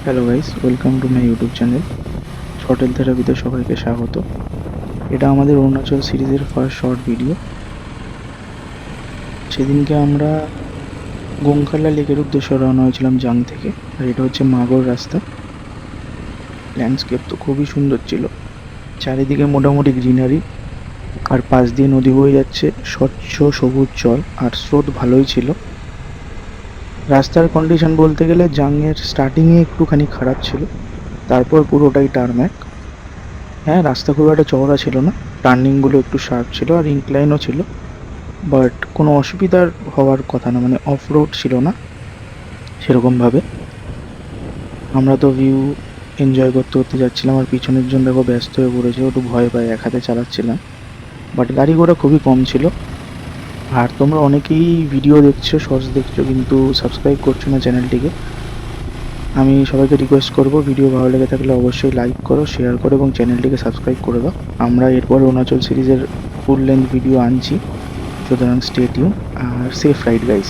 Hello guys, welcome to my YouTube channel. শর্টেল থেরাপিতে সবাইকে স্বাগত। এটা আমাদের অরুণাচল সিরিজের ফার্স্ট শর্ট ভিডিও। সেদিনকে আমরা গোংখালা লেকের উদ্দেশ্যে রওনা হয়েছিলাম জাং থেকে। আর এটা হচ্ছে মাগর রাস্তা। ল্যান্ডস্কেপ তো খুবই সুন্দর ছিল, চারিদিকে মোটামুটি গ্রিনারি, আর পাশ দিয়ে নদী বয়ে যাচ্ছে, স্বচ্ছ সবুজ জল, আর স্রোত ভালোই ছিল। রাস্তার কন্ডিশন বলতে গেলে জাংয়ের স্টার্টিংয়ে একটুখানি খারাপ ছিল, তারপর পুরোটাই টারম্যাক। হ্যাঁ, রাস্তা খুব একটা চওড়া ছিল না, টার্নিংগুলো একটু শার্প ছিল আর ইনক্লাইনও ছিল, বাট কোনো অসুবিধার হওয়ার কথা না, মানে অফ রোড ছিল না সেরকমভাবে। আমরা তো ভিউ এনজয় করতে করতে যাচ্ছিলাম, আর পিছনের জন দেখো ব্যস্ত হয়ে পড়েছিল, একটু ভয় পায়, এক হাতে চালাচ্ছিলাম। বাট গাড়ি ঘোড়া খুবই কম ছিল। আর তোমরা অনেকেই ভিডিও দেখছো, শর্টস দেখছো, কিন্তু সাবস্ক্রাইব করছো না চ্যানেলটিকে। আমি সবাইকে রিকোয়েস্ট করব, ভিডিও ভালো লেগে থাকলে অবশ্যই লাইক করো, শেয়ার করো এবং চ্যানেলটিকে সাবস্ক্রাইব করে দাও। আমরা এরপর অরুণাচল সিরিজের ফুল লেন্থ ভিডিও আনছি, সুতরাং স্টে টিউন আর সেফ রাইড গাইস।